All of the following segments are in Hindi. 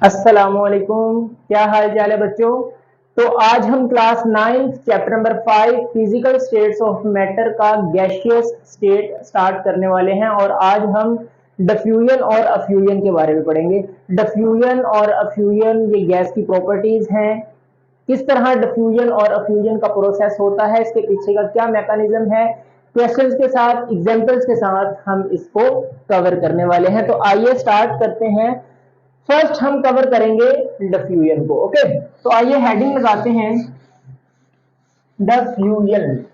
अस्सलामुअलैकुम, क्या हाल चाल है बच्चों। तो आज हम class 9 chapter number 5 physical states of matter का गैसियस स्टेट स्टार्ट करने वाले हैं। और आज हम डिफ्यूजन और अफ्यूजन के बारे में पढ़ेंगे। डिफ्यूजन और अफ्यूजन ये गैस की प्रॉपर्टीज हैं। किस तरह डिफ्यूजन और अफ्यूजन का प्रोसेस होता है, इसके पीछे का क्या मैकेनिज्म है, क्वेश्चंस के साथ एग्जांपल्स के साथ हम इसको कवर करने वाले हैं। तो आइए स्टार्ट करते हैं। फर्स्ट हम कवर करेंगे डिफ्यूजन को। ओके, तो आइए हेडिंग लगाते हैं डिफ्यूजन।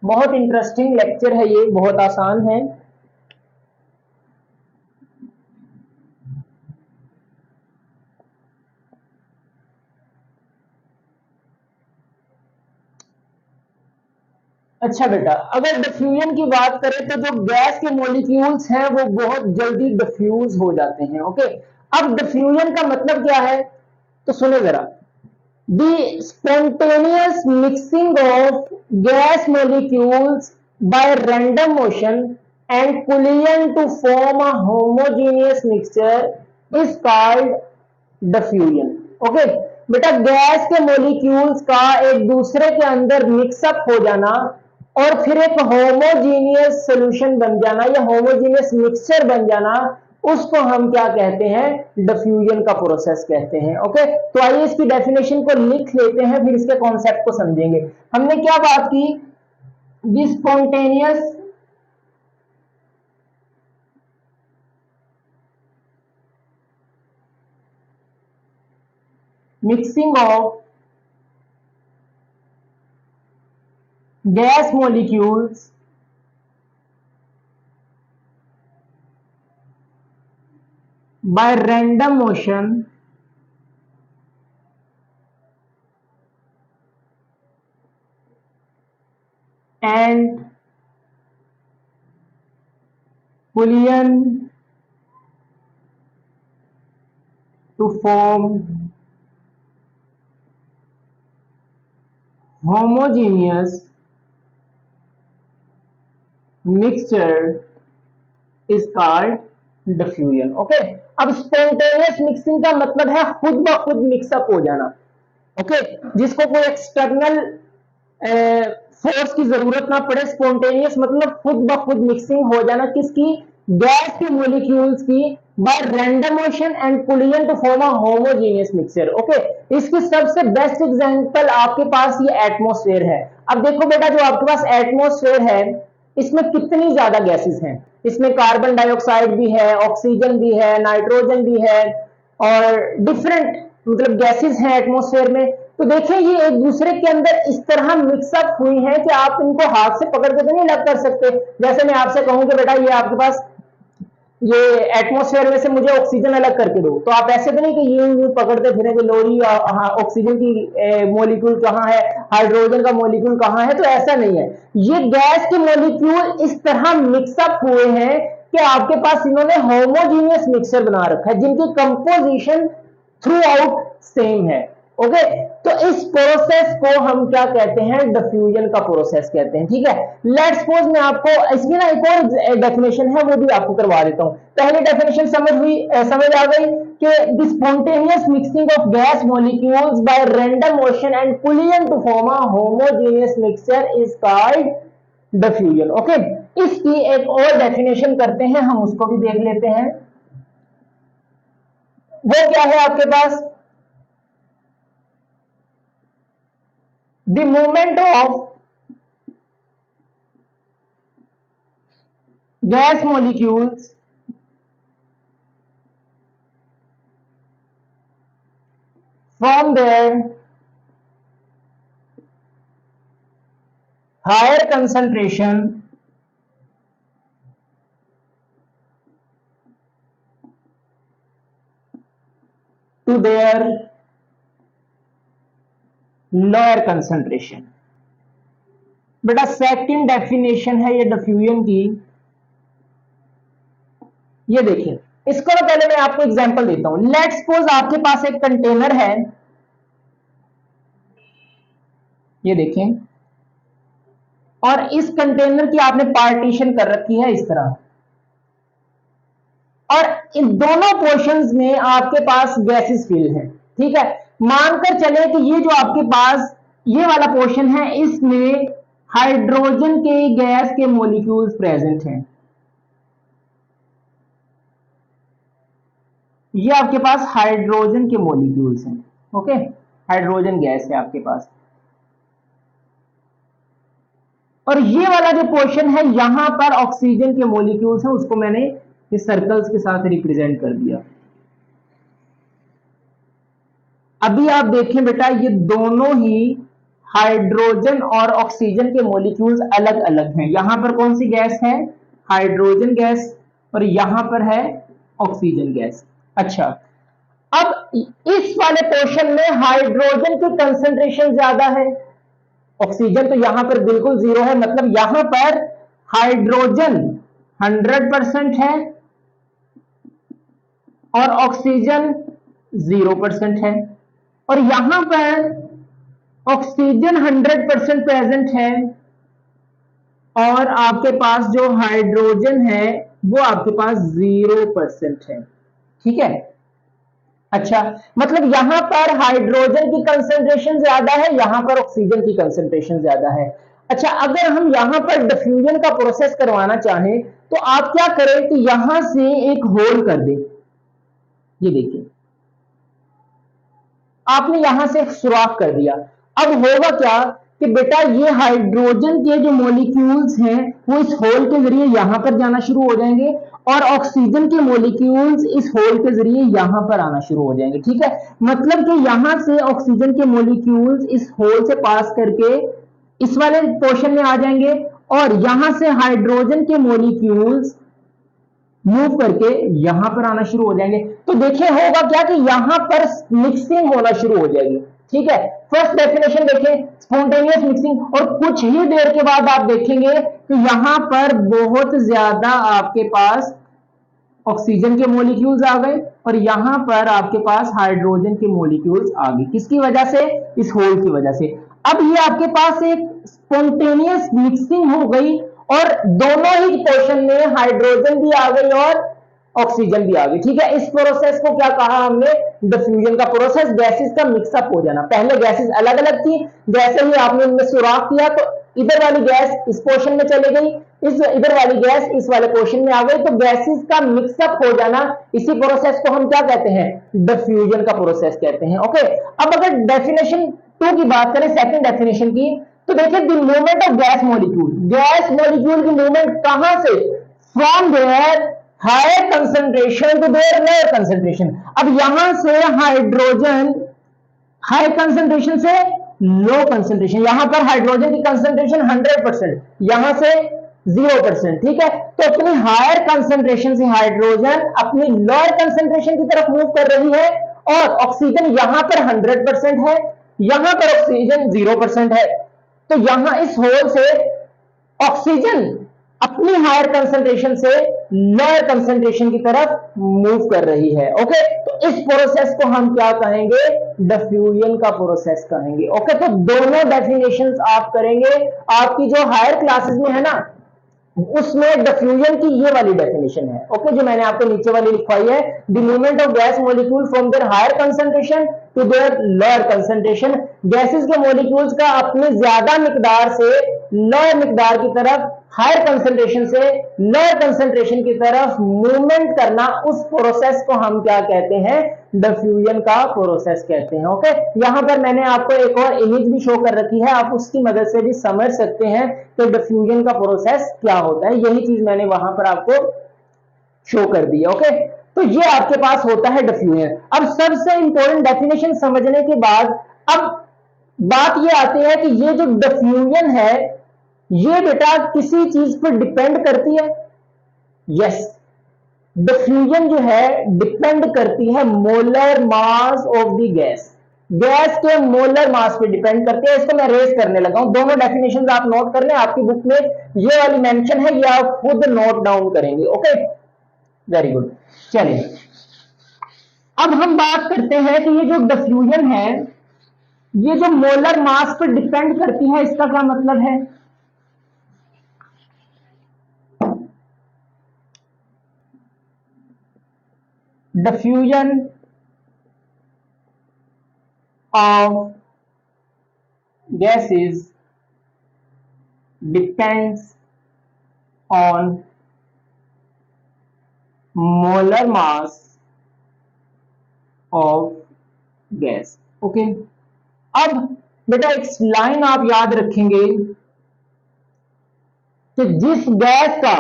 बहुत इंटरेस्टिंग लेक्चर है ये, बहुत आसान है। अच्छा बेटा, अगर डिफ्यूजन की बात करें तो जो गैस के मॉलिक्यूल्स हैं वो बहुत जल्दी डिफ्यूज हो जाते हैं। ओके, अब डिफ्यूजन का मतलब क्या है, तो सुनो जरा। The spontaneous mixing of gas molecules by random motion and collision to form a homogeneous mixture is called diffusion. Okay बेटा, गैस के मॉलिक्यूल्स का एक दूसरे के अंदर मिक्सअप हो जाना और फिर एक होमोजीनियस सॉल्यूशन बन जाना या होमोजीनियस मिक्सचर बन जाना, उसको हम क्या कहते हैं, डिफ्यूजन का प्रोसेस कहते हैं। ओके, तो आइए इसकी डेफिनेशन को लिख लेते हैं, फिर इसके कॉन्सेप्ट को समझेंगे। हमने क्या बात की, the spontaneous mixing of gas molecules by random motion and collision to form homogeneous mixture is called diffusion. Okay, अब स्पॉन्टेनियस मिक्सिंग का मतलब है खुद ब खुद मिक्सअप हो जाना। ओके, जिसको कोई एक्सटर्नल फोर्स की जरूरत ना पड़े। स्पॉन्टेनियस मतलब खुद ब खुद मिक्सिंग हो जाना, किसकी, गैस के मॉलिक्यूल्स की, by random motion and collision to form a homogeneous mixture. Okay, इसकी सबसे बेस्ट एग्जांपल आपके पास ये एटमॉस्फेयर है। अब देखो बेटा, जो आपके पास एटमॉस्फेयर है इसमें कितनी ज्यादा गैसेस हैं। इसमें कार्बन डाइऑक्साइड भी है, ऑक्सीजन भी है, नाइट्रोजन भी है और डिफरेंट मतलब गैसेस हैं एटमॉस्फेयर में। तो देखिए ये एक दूसरे के अंदर इस तरह मिक्सअप हुई हैं कि आप इनको हाथ से पकड़ के तो नहीं अलग कर सकते। जैसे मैं आपसे कहूं कि बेटा ये आपके पास ये एटमॉस्फेयर में से मुझे ऑक्सीजन अलग करके दो, तो आप ऐसे तो नहीं कि ये पकड़ते फिरेंगे लोरी, हाँ ऑक्सीजन की मॉलिक्यूल कहाँ है, हाइड्रोजन का मॉलिक्यूल कहाँ है, तो ऐसा नहीं है। ये गैस के मॉलिक्यूल इस तरह मिक्सअप हुए हैं कि आपके पास इन्होंने होमोजीनियस मिक्सचर बना रखा है जिनकी कंपोजिशन थ्रू आउट सेम है। ओके, तो इस प्रोसेस को हम क्या कहते हैं, डिफ्यूजन का प्रोसेस कहते हैं। ठीक है, लेट्स सपोज मैं आपको इसकी ना एक और डेफिनेशन है वो भी आपको करवा देता हूं। पहली डेफिनेशन समझ हुई, समझ आ गई कि the spontaneous mixing of gas molecules by random motion and collision to form a homogeneous mixture is called diffusion. Okay, इसकी एक और डेफिनेशन करते हैं, हम उसको भी देख लेते हैं। वो क्या है आपके पास, the movement of gas molecules from their higher concentration to their lower concentration. बेटा सेकंड डेफिनेशन है ये डिफ्यूजन की, ये देखिए इसको ना पहले मैं आपको एग्जांपल देता हूं। लेट्स सपोज आपके पास एक कंटेनर है, ये देखें, और इस कंटेनर की आपने पार्टीशन कर रखी है इस तरह, और इन दोनों पोर्शंस में आपके पास गैसेस फिल हैं, ठीक है। मानकर चले कि ये जो आपके पास ये वाला पोर्शन है, इसमें हाइड्रोजन के गैस के मॉलिक्यूल्स प्रेजेंट हैं। ये आपके पास हाइड्रोजन के मॉलिक्यूल्स हैं, ओके, हाइड्रोजन गैस है आपके पास। और ये वाला जो पोर्शन है, यहां पर ऑक्सीजन के मॉलिक्यूल्स हैं, उसको मैंने इस सर्कल्स के साथ रिप्रेजेंट कर दिया। अभी आप देखें बेटा, ये दोनों ही हाइड्रोजन और ऑक्सीजन के मॉलिक्यूल्स अलग अलग हैं। यहां पर कौन सी गैस है? हाइड्रोजन गैस, और यहां पर है ऑक्सीजन गैस। अच्छा, अब इस वाले पोर्शन में हाइड्रोजन की कंसंट्रेशन ज्यादा है, ऑक्सीजन तो यहां पर बिल्कुल जीरो है, मतलब यहां पर हाइड्रोजन 100% है और ऑक्सीजन 0% है। और यहां पर ऑक्सीजन 100% प्रेजेंट है और आपके पास जो हाइड्रोजन है वो आपके पास 0% है, ठीक है। अच्छा, मतलब यहां पर हाइड्रोजन की कंसंट्रेशन ज्यादा है, यहां पर ऑक्सीजन की कंसंट्रेशन ज्यादा है। अच्छा, अगर हम यहां पर डिफ्यूजन का प्रोसेस करवाना चाहें तो आप क्या करें कि यहां से एक होल कर दें। ये देखिए, आपने यहां से एक सुराख कर दिया। अब होगा क्या कि बेटा ये हाइड्रोजन के जो मॉलिक्यूल्स हैं वो इस होल के जरिए यहां पर जाना शुरू हो जाएंगे और ऑक्सीजन के मॉलिक्यूल्स इस होल के जरिए यहां पर आना शुरू हो जाएंगे, ठीक है। मतलब कि यहां से ऑक्सीजन के मॉलिक्यूल्स इस होल से पास करके इस वाले पोर्शन में आ जाएंगे और यहां से हाइड्रोजन के मॉलिक्यूल्स मूव करके यहां पर आना शुरू हो जाएंगे। तो देखिए होगा क्या कि यहां पर मिक्सिंग होना शुरू हो जाएगी, ठीक है। फर्स्ट डेफिनेशन देखें, स्पॉन्टेनियस मिक्सिंग, और कुछ ही देर के बाद आप देखेंगे कि यहां पर बहुत ज्यादा आपके पास ऑक्सीजन के मॉलिक्यूल्स आ गए और यहां पर आपके पास हाइड्रोजन के मॉलिक्यूल्स आ गए। किसकी वजह से? इस होल की वजह से। अब ये आपके पास एक स्पॉन्टेनियस मिक्सिंग हो गई और दोनों ही पोर्शन में हाइड्रोजन भी आ गई और ऑक्सीजन भी आ गई, ठीक है। इस प्रोसेस को क्या कहा हमने? डिफ्यूजन का प्रोसेस, गैसेस का मिक्सअप हो जाना। पहले गैसेस अलग अलग थी, जैसे ही आपने इनमें सुराख किया तो इधर वाली गैस इस पोर्शन में चली गई, इस इधर वाली गैस इस वाले पोर्शन में आ गई, तो गैसेस का मिक्सअप हो जाना, इसी प्रोसेस को हम क्या कहते हैं? डिफ्यूजन का प्रोसेस कहते हैं, ओके। अब अगर डेफिनेशन 2 की बात करें, सेकंड डेफिनेशन की, तो देखिए the movement of gas molecule, gas molecule की मूवमेंट कहां से? From their higher concentration to their lower concentration. अब यहां से हाइड्रोजन हाई कंसंट्रेशन से लो कंसंट्रेशन, यहां पर हाइड्रोजन की कंसंट्रेशन 100%, यहां से 0%, ठीक है। तो अपनी हायर कंसंट्रेशन से हाइड्रोजन अपनी लोअर कंसंट्रेशन की तरफ मूव कर रही है और ऑक्सीजन यहां पर 100% है, यहां पर ऑक्सीजन 0% है। तो यहां इस होल से ऑक्सीजन अपनी हायर कंसंट्रेशन से लोअर कंसंट्रेशन की तरफ मूव कर रही है, ओके। तो इस प्रोसेस को हम क्या कहेंगे? डिफ्यूजन का प्रोसेस कहेंगे, ओके। तो दोनों डेफिनेशंस आप करेंगे, आपकी जो हायर क्लासेस में है ना उसमें डिफ्यूजन की ये वाली डेफिनेशन है, ओके, जो मैंने आपको नीचे वाली लिखवाई है, the movement of gas molecule from their higher concentration to their lower concentration. Gases के मॉलिक्यूल्स का अपने ज्यादा मिकदार से लोअर मिकदार की तरफ, हायर कंसंट्रेशन से लोअर कंसंट्रेशन की तरफ मूवमेंट करना, उस प्रोसेस को हम क्या कहते हैं? डिफ्यूजन का प्रोसेस कहते हैं, ओके। यहां पर मैंने आपको एक और इमेज भी शो कर रखी है, आप उसकी मदद से भी समझ सकते हैं कि डिफ्यूजन का प्रोसेस क्या होता है। यही चीज मैंने वहां पर आपको शो कर दी है, ओके। तो ये आपके पास होता है डिफ्यूजन। अब सबसे इंपॉर्टेंट डेफिनेशन समझने के बाद अब बात ये आती है कि ये जो डिफ्यूजन है ये बेटा किसी चीज पर डिपेंड करती है? यस, डिफ्यूजन जो है डिपेंड करती है molar mass of the gas, gas के मोलर मास पे डिपेंड करती है। इसको मैं रेस करने लगा हूं, दोनों डेफिनेशंस आप नोट कर लें, आपकी बुक में ये वाली मेंशन है, ये आप खुद नोट डाउन करेंगे, ओके। Very good. चलिए अब हम बात करते हैं कि ये जो डिफ्यूजन है ये जो मोलर मास पर डिपेंड करती है, इसका क्या मतलब है? Diffusion of gases depends on molar mass of gas. Okay, अब बेटा एक लाइन आप याद रखेंगे कि जिस गैस का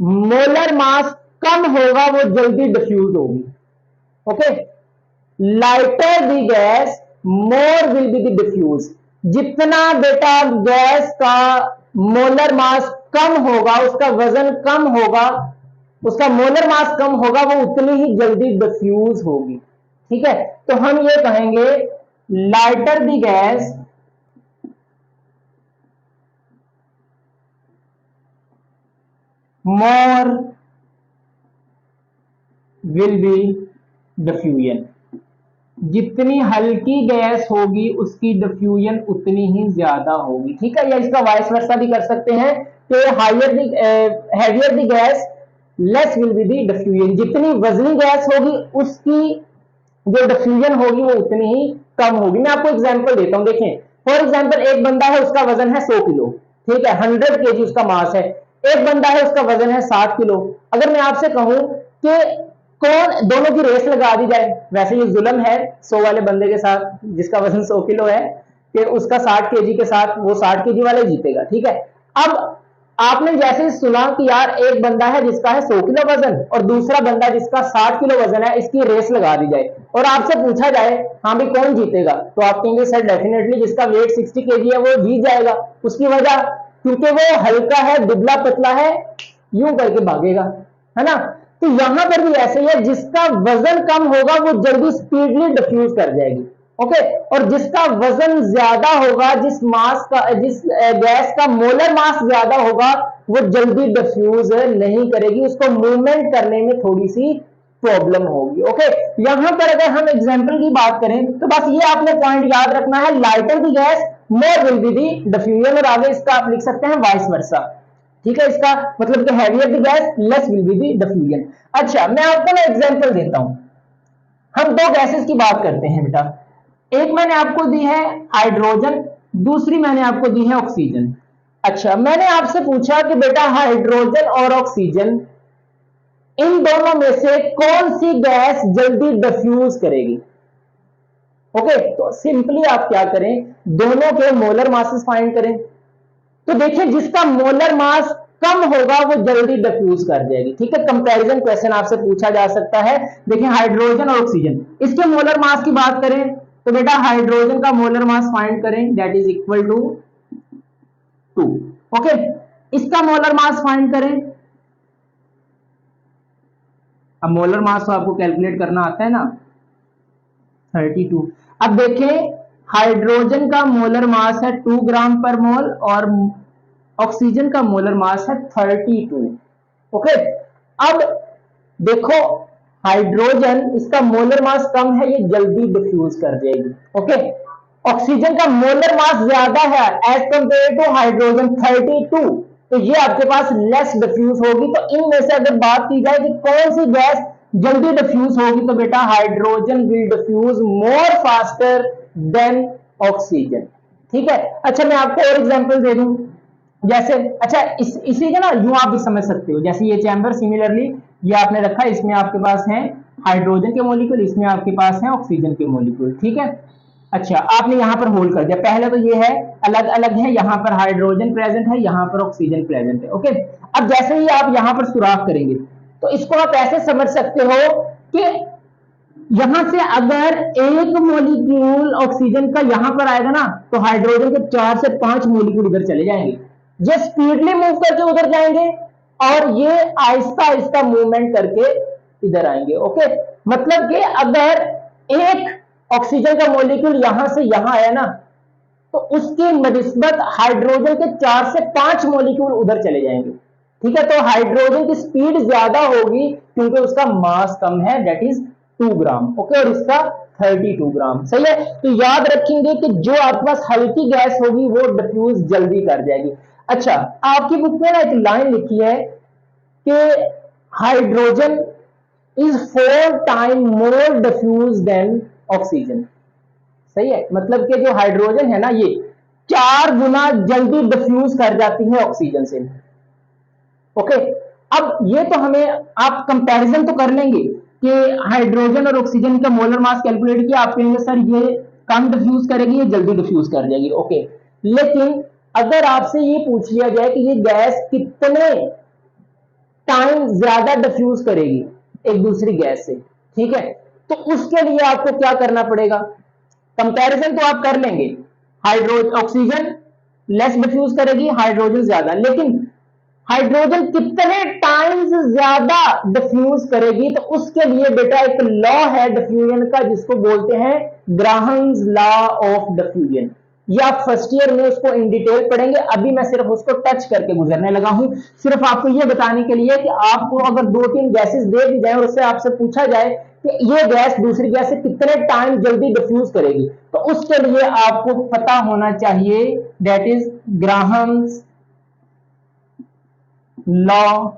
मोलर मास कम होगा वो जल्दी डिफ्यूज होगी। Okay, lighter the gas more will be the diffuse. जितना बेटा गैस का मोलर मास कम होगा, उसका वजन कम होगा, उसका मोलर मास कम होगा, वो उतनी ही जल्दी डिफ्यूज होगी। ठीक है, तो हम ये कहेंगे lighter the gas more will B diffusion. जितनी हल्की गैस होगी उसकी डिफ्यूजन उतनी ही ज्यादा होगी। ठीक है, या इसका वाइस वर्सा भी कर सकते हैं कि higher heavier the gas less will be the diffusion. जितनी वजनी गैस होगी उसकी जो डिफ्यूजन होगी वो उतनी ही कम होगी। मैं आपको एग्जांपल देता हूं, देखें फॉर एग्जांपल एक बंदा है, उसका वजन है 100 किलो, ठीक है, 100 केजी उसका मास है। एक बंदा है, उसका वजन है 60 किलो। अगर मैं आपसे कहूं कि कौन दोनों की रेस लगा दी जाए, वैसे ये जुल्म है 100 वाले बंदे के साथ जिसका वजन 100 किलो है कि उसका 60 केजी के साथ वो 60 केजी वाले जीतेगा। ठीक है, अब आपने जैसे सुना कि यार एक बंदा है जिसका है 100 किलो वजन और दूसरा बंदा जिसका 60 किलो वजन है, इसकी रेस लगा दी जाए और आपसे पूछा जाए हाँ भी कौन जीतेगा, तो आप कहेंगे सर डेफिनेटली जिसका वेट 60 केजी है वो जीत जाएगा। उसकी वजह क्योंकि वो हल्का है, दुबला पतला है, यूं करके भागेगा, है ना। तो यहां पर भी ऐसे ही है, जिसका वजन कम होगा वो जल्दी स्पीडली डिफ्यूज कर जाएगी। ओके, और जिसका वजन ज्यादा होगा, जिस गैस का मोलर मास ज्यादा होगा, वो जल्दी डिफ्यूज नहीं करेगी, उसको मूवमेंट करने में थोड़ी सी प्रॉब्लम होगी। ओके, यहां पर अगर हम एग्जांपल की बात करें तो बस ये आपने पॉइंट याद रखना है, lighter the gas more will be the diffusion, और आगे इसका आप लिख सकते हैं वाइस वर्सा। ठीक है, इसका मतलब कि heavier the gas less will be the diffusion. अच्छा, मैं आपको ना एग्जांपल देता हूं। हम दो गैसेस की बात करते हैं बेटा, एक मैंने आपको दी है हाइड्रोजन, दूसरी मैंने आपको दी है ऑक्सीजन। अच्छा, मैंने आपसे पूछा कि बेटा हाइड्रोजन और ऑक्सीजन इन दोनों में से कौन सी गैस जल्दी डिफ्यूज करेगी। ओके, तो सिंपली आप क्या करें, दोनों के मोलर मासेस फाइंड करें। तो देखिए जिसका मोलर मास कम होगा वो जल्दी डिफ्यूज कर जाएगी। ठीक है, कंपैरिजन क्वेश्चन आपसे पूछा जा सकता है। देखिए हाइड्रोजन और ऑक्सीजन, इसके मोलर मास की बात करें तो बेटा हाइड्रोजन का मोलर मास फाइंड करें, that is equal to 2। Okay, इसका मोलर मास फाइंड करें। अब मोलर मास तो आपको कैलकुलेट करना आता है ना, 32। अब देखें हाइड्रोजन का मोलर मास है 2 ग्राम पर मोल और ऑक्सीजन का मोलर मास है 32। ओके, अब देखो हाइड्रोजन इसका मोलर मास कम है, ये जल्दी डिफ्यूज कर जाएगी। ओके, ऑक्सीजन का मोलर मास ज्यादा है एज कंपेयर टू हाइड्रोजन 32, तो ये आपके पास लेस डिफ्यूज होगी। तो इनमें से अगर बात की जाए कि कौन सी गैस जल्दी डिफ्यूज होगी, तो बेटा hydrogen will diffuse more faster than oxygen. ठीक है, अच्छा मैं आपको और एग्जांपल दे दूं, जैसे अच्छा इसी का ना यूं आप भी समझ सकते हो, जैसे ये चैम्बर सिमिलरली ये आपने रखा, इसमें आपके पास है हाइड्रोजन के मॉलिक्यूल, इसमें आपके पास है ऑक्सीजन के मॉलिक्यूल। ठीक है, अच्छा आपने यहां पर होल्ड कर दिया, पहले तो ये है अलग अलग है, यहां पर हाइड्रोजन प्रेजेंट है, यहां पर ऑक्सीजन प्रेजेंट है। ओके, अब जैसे ही आप यहां पर सुराख करेंगे तो इसको आप ऐसे समझ सकते हो कि यहां से अगर एक मॉलिक्यूल ऑक्सीजन का यहां पर आएगा ना, तो हाइड्रोजन के 4 से 5 मॉलिक्यूल उधर चले जाएंगे, ये स्पीडली मूव करके उधर जाएंगे और ये आहिस्ता आहिस्ता मूवमेंट करके इधर आएंगे। ओके, मतलब कि अगर एक ऑक्सीजन का मॉलिक्यूल यहां से यहां आया ना, तो उसकी निस्बत हाइड्रोजन के 4 से 5 मॉलिक्यूल उधर चले जाएंगे। ठीक है, तो हाइड्रोजन की स्पीड ज्यादा होगी क्योंकि उसका मास कम है, दैट इज 2 ग्राम। ओके, और इसका 32 ग्राम। सही है, तो याद रखेंगे कि जो आपके पास हल्की गैस होगी वो डिफ्यूज जल्दी कर जाएगी। अच्छा, आपकी बुक में ना एक लाइन लिखी है कि hydrogen is 4 time more diffuse than oxygen. सही है, मतलब कि जो हाइड्रोजन है ना ये 4 गुना जल्दी डिफ्यूज कर जाती है ऑक्सीजन से। ओके, अब ये तो हमें आप कंपैरिजन तो कर लेंगे कि हाइड्रोजन और ऑक्सीजन का मोलर मास कैलकुलेट किया, आप कहेंगे सर ये कम डिफ्यूज करेगी, ये जल्दी डिफ्यूज कर जाएगी। ओके, लेकिन अगर आपसे ये पूछ लिया जाए कि ये गैस कितने टाइम ज्यादा डिफ्यूज करेगी एक दूसरी गैस से, ठीक है, तो उसके लिए आपको क्या करना पड़ेगा? कंपैरिजन तो आप कर लेंगे, हाइड्रोजन ऑक्सीजन लेस डिफ्यूज करेगी, हाइड्रोजन ज्यादा, लेकिन हाइड्रोजन कितने टाइम्स ज्यादा डिफ्यूज करेगी, तो उसके लिए बेटा एक लॉ है डिफ्यूजन का जिसको बोलते हैं ग्राहम्स लॉ ऑफ डिफ्यूजन। ये आप फर्स्ट ईयर में उसको इन डिटेल पढ़ेंगे, अभी मैं सिर्फ उसको टच करके गुजरने लगा हूं, सिर्फ आपको ये बताने के लिए कि आपको अगर 2-3 गैसेस दे दी जाए और उससे आपसे पूछा जाए कि ये गैस दूसरी गैस से कितने टाइम जल्दी डिफ्यूज करेगी, तो उसके लिए आपको पता होना चाहिए that is Graham's law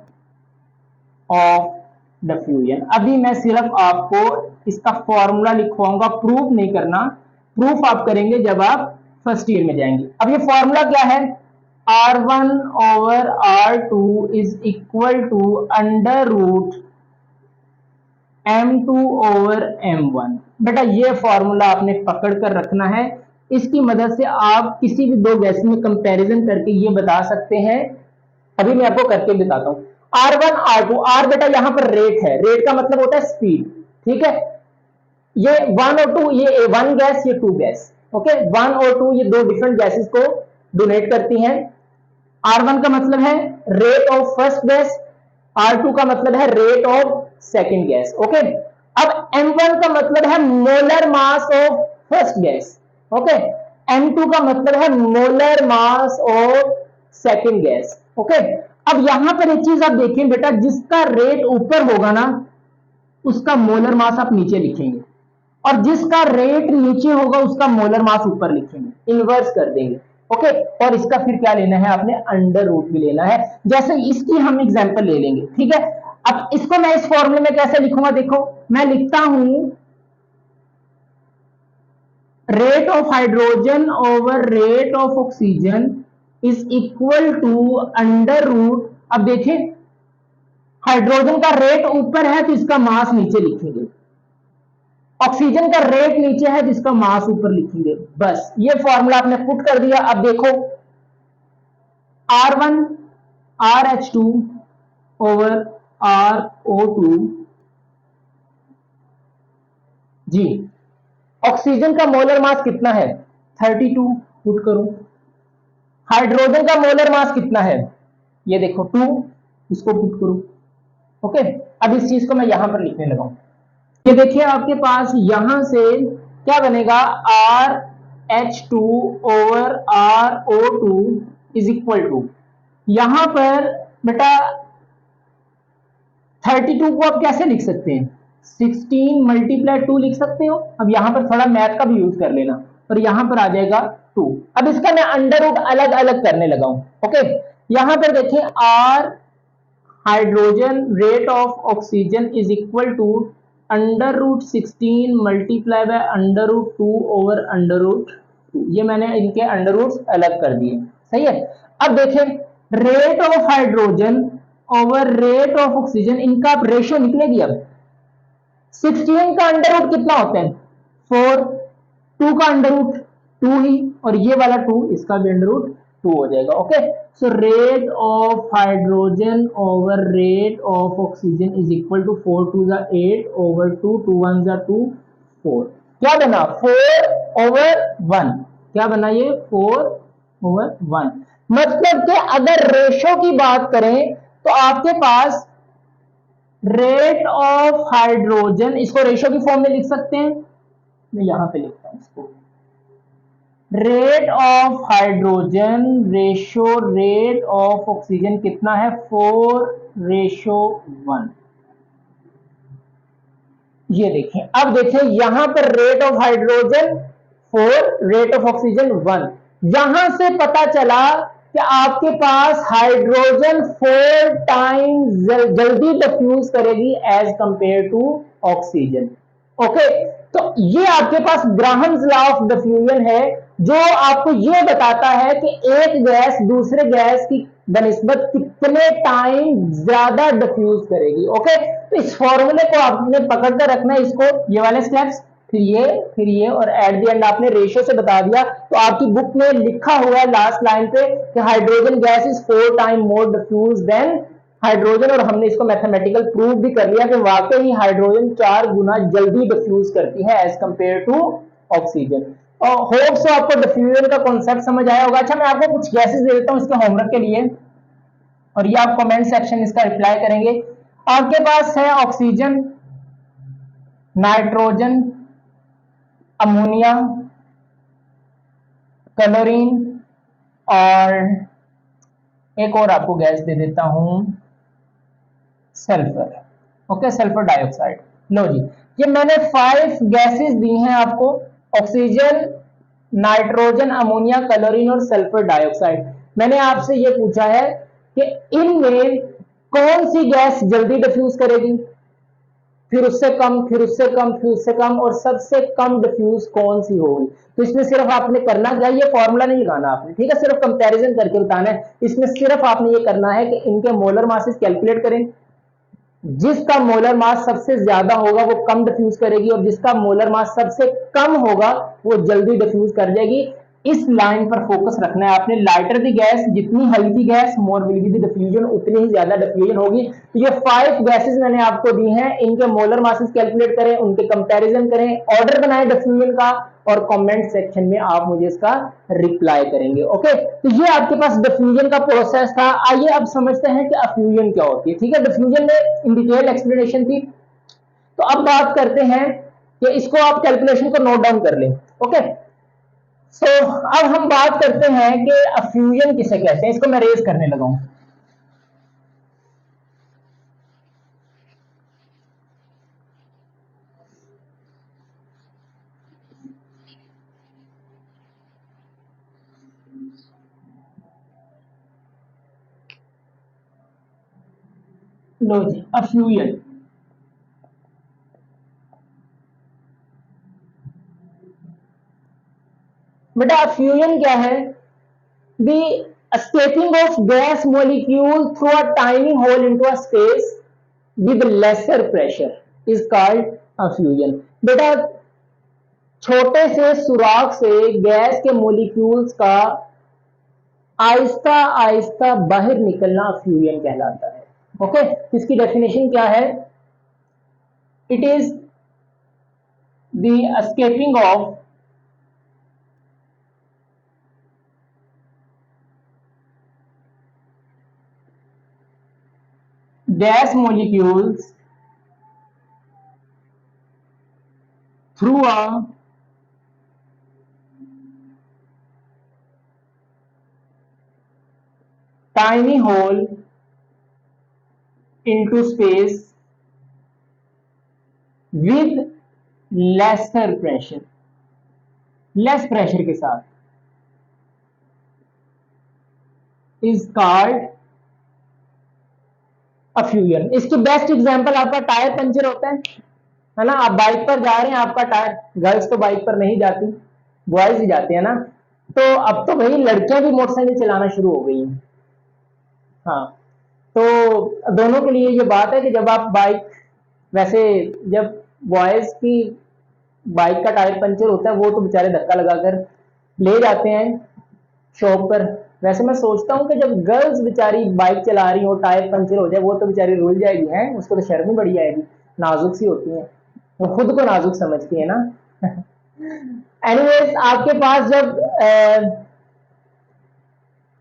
of diffusion. अभी मैं सिर्फ आपको इसका फॉर्मूला लिखवाऊंगा, प्रूफ नहीं करना, प्रूफ आप करेंगे जब आप फर्स्ट ईयर में जाएंगे। अब ये फॉर्मूला क्या है? R1 over R2 is equal to under root M2 over M1। बेटा ये फॉर्मूला आपने पकड़ कर रखना है, इसकी मदद से आप किसी भी दो गैस में कंपैरिजन करके ये बता सकते हैं। अभी मैं आपको करके बताता हूं। R1 R2, R बेटा यहां पर रेट है, रेट का मतलब होता है स्पीड, ठीक है, ये 1 और 2, ये 1 गैस, ये 2 गैस। ओके, 1 और 2 ये दो डिफरेंट गैसेस को डोनेट करती हैं। R1 का मतलब है rate of first gas, R2 का मतलब है rate of second gas. Okay, अब M1 का मतलब है molar mass of first gas. Okay, M2 का मतलब है molar mass of second gas. Okay, अब यहां पर एक चीज आप देखें बेटा, जिसका रेट ऊपर होगा ना उसका मोलर मास आप नीचे लिखेंगे, और जिसका रेट नीचे होगा उसका मोलर मास ऊपर लिखेंगे, इन्वर्स कर देंगे। ओके, और इसका फिर क्या लेना है आपने? अंडर रूट भी लेना है। जैसे इसकी हम एग्जांपल ले लेंगे, ठीक है। अब इसको मैं इस फॉर्मूले में कैसे लिखूंगा? देखो मैं लिखता हूं rate of hydrogen over rate of oxygen is equal to under root. अब देखिए हाइड्रोजन का रेट ऊपर है तो इसका मास नीचे लिखेंगे, ऑक्सीजन का रेट नीचे है जिसका मास ऊपर लिखेंगे, बस ये फॉर्मूला आपने पुट कर दिया। अब देखो R1 RH2 ओवर RO2 जी, ऑक्सीजन का मोलर मास कितना है? 32, पुट करो। हाइड्रोजन का मोलर मास कितना है? ये देखो 2, इसको पुट करो। ओके, अब इस चीज को मैं यहां पर लिखने लगा हूं। ये देखिए आपके पास यहां से क्या बनेगा? RH2 over RO2 is equal to, यहां पर बेटा 32 को आप कैसे लिख सकते हैं? 16 मल्टीप्लाई 2 लिख सकते हो। अब यहां पर थोड़ा मैथ का भी यूज कर लेना, और यहां पर आ जाएगा 2। अब इसका मैं अंडर रूट अलग अलग करने लगा हूं। ओके, यहां पर देखिए R hydrogen rate of oxygen is equal to under root 16 multiply by under root 2 over under root 2। ये मैंने इनके अंडर रूट अलग कर दिए, सही है। अब देखें rate of hydrogen over rate of oxygen, इनका रेशियो निकलेगी। अब 16 का अंडर रूट कितना होता है? 4, 2 का अंडर रूट 2 ही, और ये वाला 2 इसका भी अंडर रूट 2 हो जाएगा। Okay, so rate of hydrogen over rate of oxygen is equal to 4 2 8 ओवर 2 2 1 2 4। क्या बना? 4 ओवर 1। क्या बना ये? 4 ओवर 1। मतलब कि अगर रेशो की बात करें तो आपके पास रेट ऑफ हाइड्रोजन, इसको रेशो की फॉर्म में लिख सकते हैं, मैं यहां पे लिखता हूं इसको, rate of hydrogen ratio rate of oxygen कितना है? 4:1। ये देखें, अब देखें यहां पर rate of hydrogen 4, rate of oxygen 1। यहां से पता चला कि आपके पास हाइड्रोजन 4 टाइम जल्दी डिफ्यूज करेगी as compare to oxygen. Okay, तो ये आपके पास ग्राहम्स लॉ ऑफ डिफ्यूजन है, जो आपको ये बताता है कि एक गैस दूसरे गैस की बनिस्बत कितने टाइम ज्यादा डिफ्यूज करेगी। ओके, तो इस फॉर्मूले को आपने पकड़ कर रखना है, इसको ये वाले स्टेप्स, फिर ये और एट द एंड आपने रेशियो से बता दिया। तो आपकी बुक में लिखा हुआ है लास्ट लाइन पे कि hydrogen gas is 4 time more diffuse than hydrogen, और हमने इसको मैथमेटिकल प्रूव भी कर लिया कि वाकई ही हाइड्रोजन 4 गुना जल्दी डिफ्यूज करती है एज कंपेयर टू ऑक्सीजन। और होप सो आपको डिफ्यूजन का कॉन्सेप्ट समझ आया होगा। अच्छा, मैं आपको कुछ गैसेस दे देता हूं इसके होमवर्क के लिए, और ये आप कमेंट सेक्शन इसका रिप्लाई करेंगे। आपके पास है ऑक्सीजन, नाइट्रोजन, अमोनिया, क्लोरीन, और एक और आपको गैस दे देता हूं, सल्फर। Okay, sulphur dioxide. लो जी, ये मैंने 5 गैसेस दी हैं आपको, ऑक्सीजन, नाइट्रोजन, अमोनिया, क्लोरीन और सल्फर डाइऑक्साइड। मैंने आपसे ये पूछा है कि इनमें कौन सी गैस जल्दी डिफ्यूज करेगी, फिर उससे कम, फिर उससे कम, फिर उससे कम, और सबसे कम डिफ्यूज कौन सी होगी। तो इसमें सिर्फ आपने करना क्या, ये फॉर्मूला नहीं लगाना आपने, ठीक है, सिर्फ कंपैरिजन करके बताना है। इसमें सिर्फ आपने ये करना है कि इनके मोलर मासेस कैलकुलेट करें, जिसका मोलर मास सबसे ज्यादा होगा वो कम डिफ्यूज करेगी, और जिसका मोलर मास सबसे कम होगा वो जल्दी डिफ्यूज कर जाएगी। इस लाइन पर फोकस रखना है आपने। लाइटर दी गैस, जितनी हल्की gas, more will be the diffusion, उतनी ही ज्यादा डिफ्यूजन होगी। तो ये 5 गैसेस मैंने आपको दी हैं, इनके मोलर मासेस कैलकुलेट करें, उनके कंपैरिजन करें, ऑर्डर बनाएं डिफ्यूजन का, और कमेंट सेक्शन में आप मुझे इसका रिप्लाई करेंगे। ओके, तो ये आपके पास डिफ्यूजन का प्रोसेस था। आइए अब समझते हैं कि अफ्यूजन क्या होती है। ठीक है, डिफ्यूजन में इन डिटेल एक्सप्लेनेशन थी, तो अब बात करते हैं कि इसको आप कैलकुलेशन को नोट डाउन कर लें। ओके, सो अब हम बात करते हैं कि अफ्यूजन किसे कहते हैं। इसको मैं रेज करने लगा हूं। लो जी, अफ्यूजन। बेटा अफ्यूजन क्या है? The escaping of gas molecule through a tiny hole into a space with lesser pressure is called affusion। बेटा छोटे से सुराख से गैस के मोलिक्यूल्स का आहिस्ता आहिस्ता बाहर निकलना अफ्यूजन कहलाता है। ओके, इसकी डेफिनेशन क्या है? It is the escaping of gas molecules through a tiny hole into space with lesser pressure, less pressure के साथ, is called अफ्यूजन। इसकी बेस्ट एग्जांपल आपका टायर पंचर होता है ना। आप बाइक पर जा रहे हैं, आपका टायर, गर्ल्स तो बाइक पर नहीं जाती, बॉयज ही जाते हैं ना। तो अब तो भाई लड़कियां भी मोटरसाइकिल चलाना शुरू हो गई हैं। हाँ, तो दोनों के लिए ये बात है कि जब आप बाइक, वैसे जब बॉयज की बाइक का टायर पंचर होता है वो तो बेचारे धक्का लगाकर ले जाते हैं शॉप पर। वैसे मैं सोचता हूँ कि जब गर्ल्स बेचारी बाइक चला रही हो, टायर पंचर हो जाए, वो तो बेचारी रुल जाएगी, है उसको तो शर्म ही बड़ी आएगी, नाजुक सी होती है, वो खुद को नाजुक समझती है ना। एनीवेज, आपके पास जब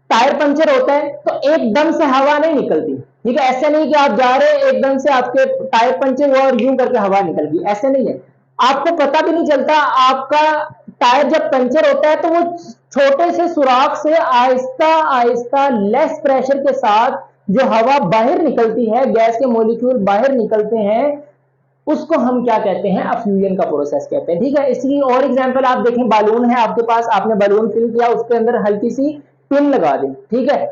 टायर पंचर होता है तो एकदम से हवा नहीं निकलती। ठीक है, ऐसे नहीं कि आप जा रहे हैं एकदम से आपके टायर पंचर हुआ और यूं करके हवा निकल गई, ऐसे नहीं है। आपको पता भी नहीं चलता। आपका टायर जब पंचर होता है तो वो छोटे से सुराख से आहिस्ता आहिस्ता लेस प्रेशर के साथ जो हवा बाहर निकलती है, गैस के मॉलिक्यूल बाहर निकलते हैं, उसको हम क्या कहते हैं? अफ्यूजन का प्रोसेस कहते हैं। ठीक है, इसकी और एग्जांपल आप देखें, बालून है आपके पास, आपने बालून फिल किया, उसके अंदर हल्की सी पिन लगा दें, ठीक है,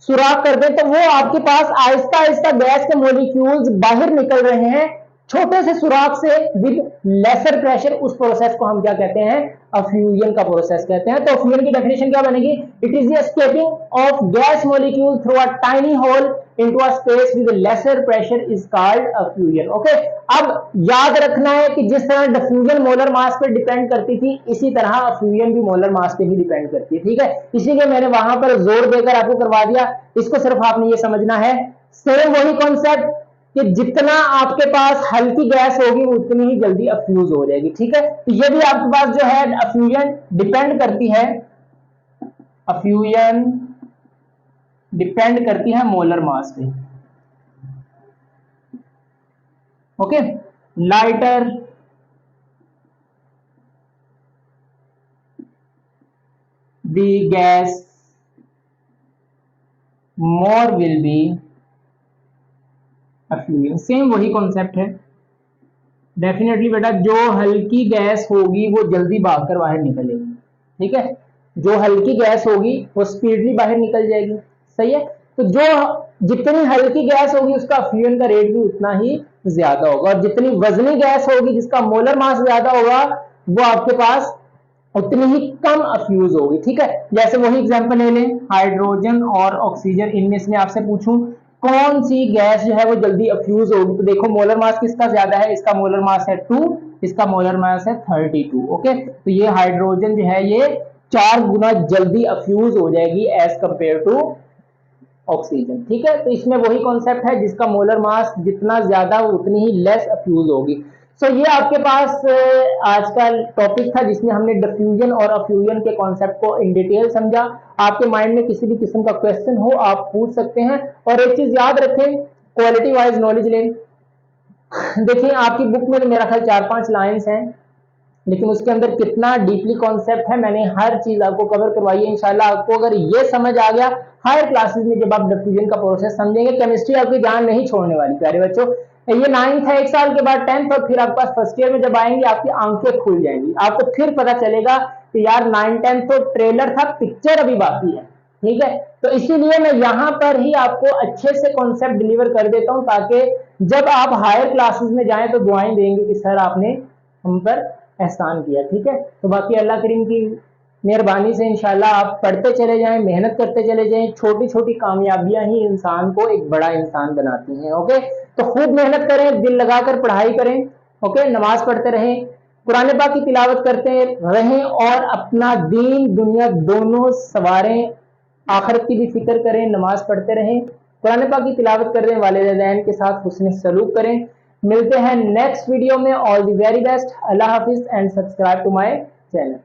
सुराख कर दें, तो वो आपके पास आहिस्ता आहिस्ता गैस के मॉलिक्यूल्स बाहर निकल रहे हैं छोटे से सुराख से विद लेसर प्रेशर। उस प्रोसेस को हम क्या कहते हैं, अफ्यूजन का प्रोसेस कहते हैं। तो अफ्यूजन की डेफिनेशन क्या बनेगी, it is the escaping of gas molecule through a tiny hole into a space with lesser pressure is called effusion. Okay, अब याद रखना है कि जिस तरह डिफ्यूजन मोलर मास पर डिपेंड करती थी, इसी तरह अफ्यूजन भी मोलर मास पे ही डिपेंड करती है, ठीक है, इसीलिए मैंने वहां पर जोर देकर आपको करवा दिया। इसको सिर्फ आपने ये समझना है, सेम वही कॉन्सेप्ट कि जितना आपके पास हल्की गैस होगी उतनी ही जल्दी अफ्यूज हो जाएगी, ठीक है। तो ये भी आपके पास जो है अफ्यूजन डिपेंड करती है, अफ्यूजन डिपेंड करती है मोलर मास पे। Okay, lighter the gas more will be effusion. Same वही कॉन्सेप्ट है डेफिनेटली बेटा, जो हल्की गैस होगी वो जल्दी भागकर बाहर निकलेगी, ठीक है, जो हल्की गैस होगी वो स्पीडली बाहर निकल जाएगी, सही है। तो जो जितनी हल्की गैस होगी उसका अफ्यूजन का रेट भी उतना ही ज्यादा होगा, और जितनी वजनी गैस होगी जिसका मोलर मास ज्यादा होगा वो आपके पास उतनी ही कम अफ्यूज होगी, ठीक है। जैसे वही एग्जांपल ले लें, हाइड्रोजन और ऑक्सीजन, इनमें से मैं आपसे पूछूं कौन सी गैस जो है वो जल्दी अफ्यूज होगी, तो देखो मोलर मास किसका ज्यादा है, इसका मोलर मास है 2, इसका मोलर मास है 32। ओके, तो ये हाइड्रोजन जो है ये 4 गुना जल्दी अफ्यूज हो जाएगी एज कंपेयर टू ऑक्सीजन, ठीक है। तो इसमें वही कॉन्सेप्ट है, जिसका मोलर मास जितना ज्यादा उतनी ही लेस अफ्यूज होगी। सो ये आपके पास आज का टॉपिक था जिसमें हमने डिफ्यूजन और अफ्यूजन के कॉन्सेप्ट को इन डिटेल समझा। आपके माइंड में किसी भी किस्म का क्वेश्चन हो आप पूछ सकते हैं, और एक चीज याद रखें, क्वालिटी वाइज नॉलेज लें। देखिए आपकी बुक में तो मेरा ख्याल 4-5 लाइंस हैं, लेकिन उसके अंदर कितना डीपली कॉन्सेप्ट है, मैंने हर चीज आपको कवर करवाई है। इंशाल्लाह आपको अगर ये समझ आ गया, हायर क्लासेस में जब आप डिफ्यूजन का प्रोसेस समझेंगे, केमिस्ट्री आपकी जान नहीं छोड़ने वाली प्यारे बच्चों। ये 9th है, 1 साल के बाद 10th, और फिर आपके पास फर्स्ट ईयर में जब आएंगे आपकी आंखें खुल जाएंगी, आपको फिर पता चलेगा कि यार 9th-10th तो ट्रेलर था, पिक्चर अभी बाकी है, ठीक है। तो इसीलिए मैं यहां पर ही आपको अच्छे से कॉन्सेप्ट डिलीवर कर देता हूं, ताकि जब आप हायर क्लासेस में जाएं तो दुआएं देंगे कि सर आपने हम पर एहसान किया, ठीक है। तो बाकी अल्लाह करीम की मेहरबानी से इंशाल्लाह आप पढ़ते चले जाएं, मेहनत करते चले जाएं, छोटी छोटी कामयाबियां ही इंसान को एक बड़ा इंसान बनाती हैं। ओके, तो खूब मेहनत करें, दिल लगाकर पढ़ाई करें, ओके, नमाज पढ़ते रहें, कुरान पाक की तिलावत करते रहें, और अपना दीन दुनिया दोनों सवारें, आखिरत की भी फिक्र करें, नमाज पढ़ते रहें, कुरान पाक की तिलावत कर रहे हैं, वालिदैन के साथ हुस्न सलूक करें। मिलते हैं नेक्स्ट वीडियो में, ऑल द वेरी बेस्ट, अल्लाह हाफिज and subscribe to my channel.